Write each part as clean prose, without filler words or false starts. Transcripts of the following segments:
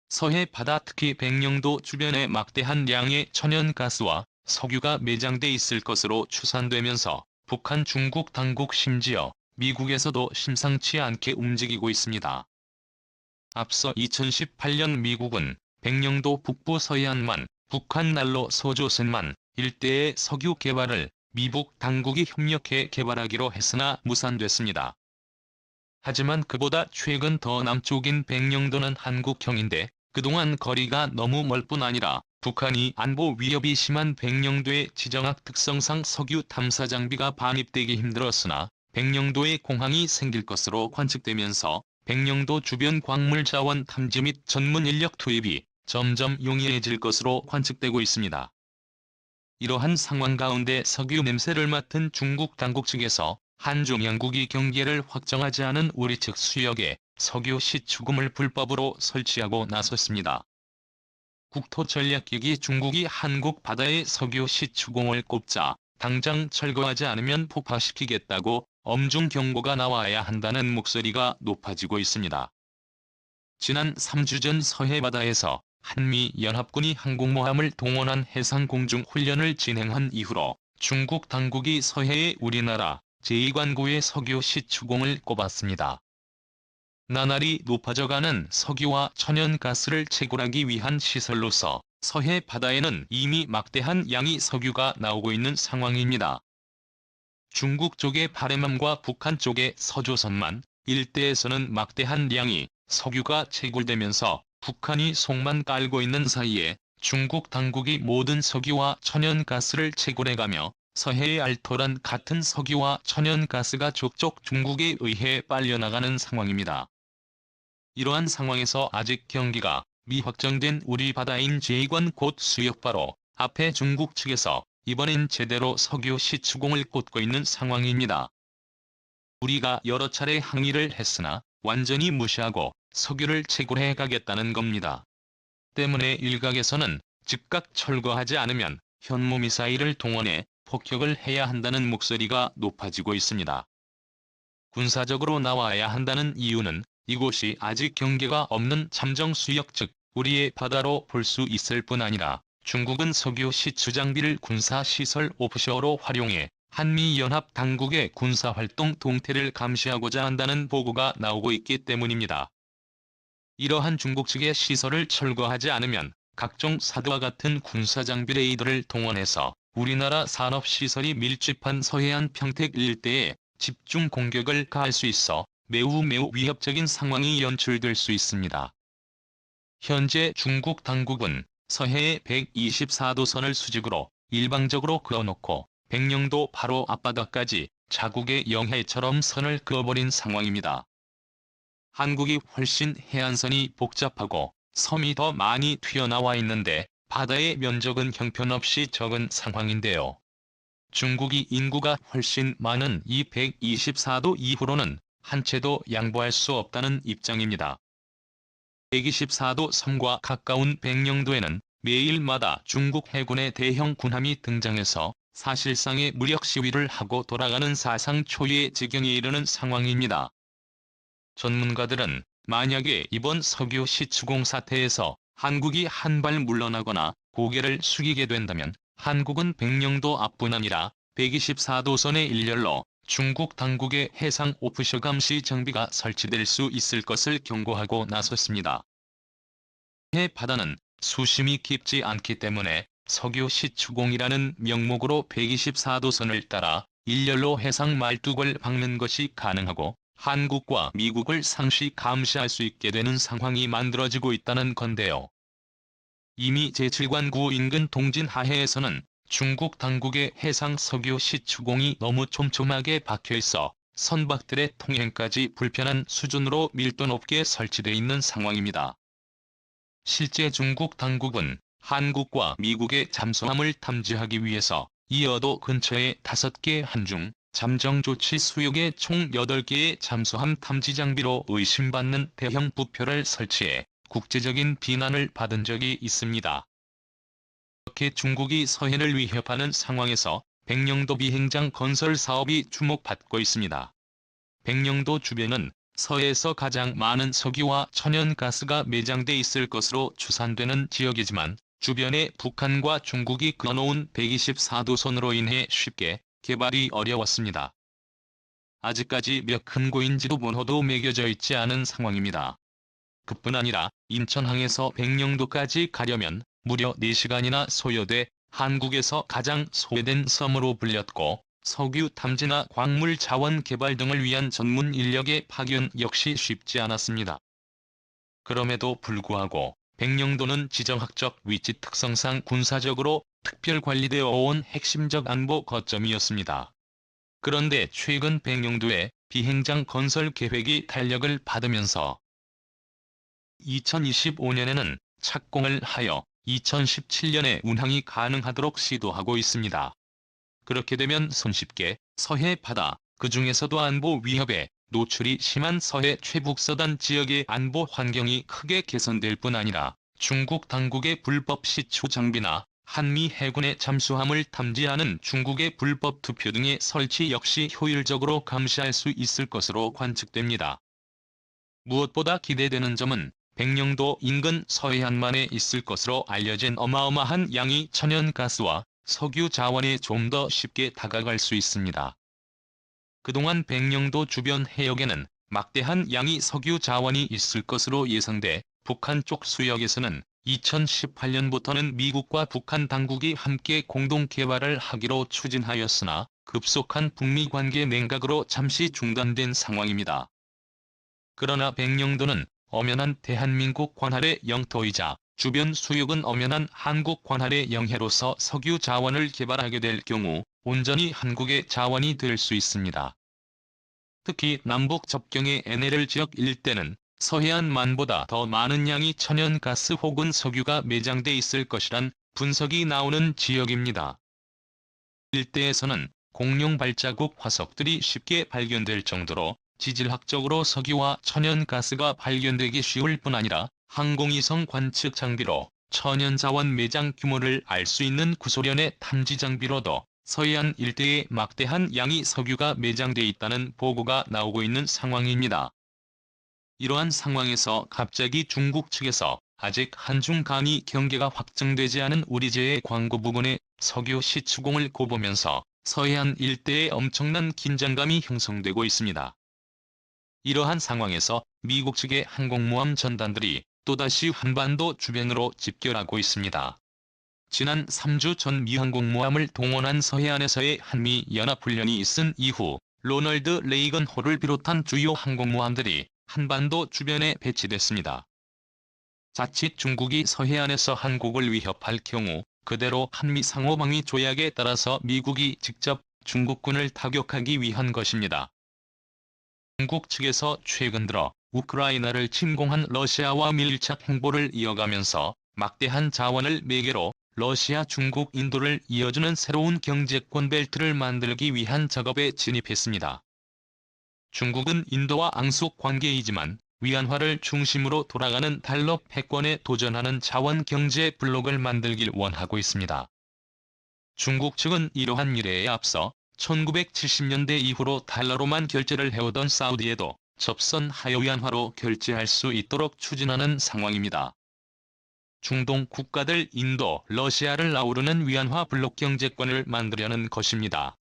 서해 바다 특히 백령도 주변에 막대한 양의 천연가스와 석유가 매장돼 있을 것으로 추산되면서 북한 중국 당국 심지어 미국에서도 심상치 않게 움직이고 있습니다. 앞서 2018년 미국은 백령도 북부 서해안만, 북한 난로 소조선만 일대의 석유 개발을 미국 당국이 협력해 개발하기로 했으나 무산됐습니다. 하지만 그보다 최근 더 남쪽인 백령도는 한국형인데 그동안 거리가 너무 멀 뿐 아니라 북한이 안보 위협이 심한 백령도의 지정학 특성상 석유 탐사 장비가 반입되기 힘들었으나 백령도에 공항이 생길 것으로 관측되면서 백령도 주변 광물 자원 탐지 및 전문 인력 투입이 점점 용이해질 것으로 관측되고 있습니다. 이러한 상황 가운데 석유 냄새를 맡은 중국 당국 측에서 한중 양국이 경계를 확정하지 않은 우리 측 수역에 석유 시추금을 불법으로 설치하고 나섰습니다. 국토전략局중국이 한국 바다에 석유 시추공을 꼽자 당장 철거하지 않으면 폭파시키겠다고 엄중 경고가 나와야 한다는 목소리가 높아지고 있습니다. 지난 3주 전 서해 바다에서 한미연합군이 항공모함을 동원한 해상공중훈련을 진행한 이후로 중국 당국이 서해에 우리나라 제2관구의 석유 시추공을 꼽았습니다. 나날이 높아져가는 석유와 천연가스를 채굴하기 위한 시설로서 서해 바다에는 이미 막대한 양의 석유가 나오고 있는 상황입니다. 중국 쪽의 바레맘과 북한 쪽의 서조선만 일대에서는 막대한 양의 석유가 채굴되면서 북한이 속만 깔고 있는 사이에 중국 당국이 모든 석유와 천연가스를 채굴해가며 서해의 알토란 같은 석유와 천연가스가 족족 중국에 의해 빨려나가는 상황입니다. 이러한 상황에서 아직 경기가 미확정된 우리 바다인 제2관 곧 수역 바로 앞에 중국 측에서 이번엔 제대로 석유 시추공을 꽂고 있는 상황입니다. 우리가 여러 차례 항의를 했으나 완전히 무시하고 석유를 채굴해 가겠다는 겁니다. 때문에 일각에서는 즉각 철거하지 않으면 현무미사일을 동원해 폭격을 해야 한다는 목소리가 높아지고 있습니다. 군사적으로 나와야 한다는 이유는 이곳이 아직 경계가 없는 잠정 수역 즉 우리의 바다로 볼 수 있을 뿐 아니라 중국은 석유 시추 장비를 군사시설 오프쇼어로 활용해 한미연합 당국의 군사활동 동태를 감시하고자 한다는 보고가 나오고 있기 때문입니다. 이러한 중국 측의 시설을 철거하지 않으면 각종 사드와 같은 군사장비 레이더를 동원해서 우리나라 산업시설이 밀집한 서해안 평택 일대에 집중 공격을 가할 수 있어 매우 위협적인 상황이 연출될 수 있습니다. 현재 중국 당국은 서해에 124도선을 수직으로 일방적으로 그어놓고 백령도 바로 앞바다까지 자국의 영해처럼 선을 그어버린 상황입니다. 한국이 훨씬 해안선이 복잡하고 섬이 더 많이 튀어나와 있는데 바다의 면적은 형편없이 적은 상황인데요. 중국이 인구가 훨씬 많은 이 124도 이후로는 한 채도 양보할 수 없다는 입장입니다. 124도 섬과 가까운 백령도에는 매일마다 중국 해군의 대형 군함이 등장해서 사실상의 무력 시위를 하고 돌아가는 사상 초유의 지경에 이르는 상황입니다. 전문가들은 만약에 이번 석유 시추공 사태에서 한국이 한 발 물러나거나 고개를 숙이게 된다면 한국은 백령도 앞뿐 아니라 124도선의 일렬로 중국 당국의 해상 오프쇼 감시 장비가 설치될 수 있을 것을 경고하고 나섰습니다. 해 바다는 수심이 깊지 않기 때문에 석유 시추공이라는 명목으로 124도선을 따라 일렬로 해상 말뚝을 박는 것이 가능하고 한국과 미국을 상시 감시할 수 있게 되는 상황이 만들어지고 있다는 건데요. 이미 제7관구 인근 동진하해에서는 중국 당국의 해상 석유 시추공이 너무 촘촘하게 박혀있어 선박들의 통행까지 불편한 수준으로 밀도 높게 설치돼 있는 상황입니다. 실제 중국 당국은 한국과 미국의 잠수함을 탐지하기 위해서 이어도 근처에 5개 한중 잠정 조치 수역에 총 8개의 잠수함 탐지 장비로 의심받는 대형 부표를 설치해 국제적인 비난을 받은 적이 있습니다. 이렇게 중국이 서해를 위협하는 상황에서 백령도 비행장 건설 사업이 주목받고 있습니다. 백령도 주변은 서해에서 가장 많은 석유와 천연가스가 매장돼 있을 것으로 추산되는 지역이지만 주변에 북한과 중국이 그어놓은 124도선으로 인해 쉽게 개발이 어려웠습니다. 아직까지 몇 흔고인지도 번호도 매겨져 있지 않은 상황입니다. 그뿐 아니라 인천항에서 백령도까지 가려면 무려 4시간이나 소요돼 한국에서 가장 소외된 섬으로 불렸고 석유 탐지나 광물 자원 개발 등을 위한 전문 인력의 파견 역시 쉽지 않았습니다. 그럼에도 불구하고 백령도는 지정학적 위치 특성상 군사적으로 특별 관리되어 온 핵심적 안보 거점이었습니다. 그런데 최근 백령도의 비행장 건설 계획이 탄력을 받으면서 2025년에는 착공을 하여 2017년에 운항이 가능하도록 시도하고 있습니다. 그렇게 되면 손쉽게 서해 바다, 그 중에서도 안보 위협에 노출이 심한 서해 최북서단 지역의 안보 환경이 크게 개선될 뿐 아니라 중국 당국의 불법 시추 장비나 한미 해군의 잠수함을 탐지하는 중국의 불법 투표 등의 설치 역시 효율적으로 감시할 수 있을 것으로 관측됩니다. 무엇보다 기대되는 점은 백령도 인근 서해안만에 있을 것으로 알려진 어마어마한 양의 천연가스와 석유 자원에 좀 더 쉽게 다가갈 수 있습니다. 그동안 백령도 주변 해역에는 막대한 양의 석유 자원이 있을 것으로 예상돼 북한 쪽 수역에서는 2018년부터는 미국과 북한 당국이 함께 공동 개발을 하기로 추진하였으나 급속한 북미 관계 냉각으로 잠시 중단된 상황입니다. 그러나 백령도는 엄연한 대한민국 관할의 영토이자 주변 수역은 엄연한 한국 관할의 영해로서 석유 자원을 개발하게 될 경우 온전히 한국의 자원이 될 수 있습니다. 특히 남북 접경의 NLL 지역 일대는 서해안만보다 더 많은 양의 천연가스 혹은 석유가 매장돼 있을 것이란 분석이 나오는 지역입니다. 일대에서는 공룡 발자국 화석들이 쉽게 발견될 정도로 지질학적으로 석유와 천연가스가 발견되기 쉬울 뿐 아니라 항공위성 관측 장비로 천연자원 매장 규모를 알 수 있는 구소련의 탐지 장비로도 서해안 일대에 막대한 양의 석유가 매장돼 있다는 보고가 나오고 있는 상황입니다. 이러한 상황에서 갑자기 중국 측에서 아직 한중 간의 경계가 확정되지 않은 우리제의 광고 부근에 석유 시추공을 고보면서 서해안 일대에 엄청난 긴장감이 형성되고 있습니다. 이러한 상황에서 미국 측의 항공모함 전단들이 또다시 한반도 주변으로 집결하고 있습니다. 지난 3주 전 미 항공모함을 동원한 서해안에서의 한미 연합훈련이 있은 이후 로널드 레이건 호를 비롯한 주요 항공모함들이 한반도 주변에 배치됐습니다. 자칫 중국이 서해안에서 한국을 위협할 경우 그대로 한미 상호방위 조약에 따라서 미국이 직접 중국군을 타격하기 위한 것입니다. 중국 측에서 최근 들어 우크라이나를 침공한 러시아와 밀착 행보를 이어가면서 막대한 자원을 매개로 러시아, 중국, 인도를 이어주는 새로운 경제권 벨트를 만들기 위한 작업에 진입했습니다. 중국은 인도와 앙숙 관계이지만 위안화를 중심으로 돌아가는 달러 패권에 도전하는 자원 경제 블록을 만들길 원하고 있습니다. 중국 측은 이러한 미래에 앞서 1970년대 이후로 달러로만 결제를 해오던 사우디에도 접선하여 위안화로 결제할 수 있도록 추진하는 상황입니다. 중동 국가들 인도, 러시아를 아우르는 위안화 블록 경제권을 만들려는 것입니다.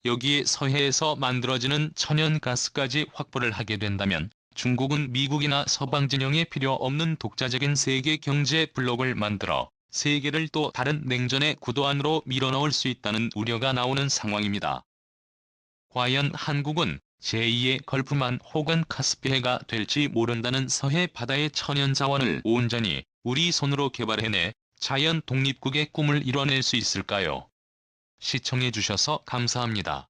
여기에 서해에서 만들어지는 천연가스까지 확보를 하게 된다면 중국은 미국이나 서방 진영에 필요 없는 독자적인 세계 경제 블록을 만들어 세계를 또 다른 냉전의 구도 안으로 밀어넣을 수 있다는 우려가 나오는 상황입니다. 과연 한국은 제2의 걸프만 혹은 카스피해가 될지 모른다는 서해 바다의 천연자원을 온전히 우리 손으로 개발해내 자연 독립국의 꿈을 이뤄낼 수 있을까요? 시청해주셔서 감사합니다.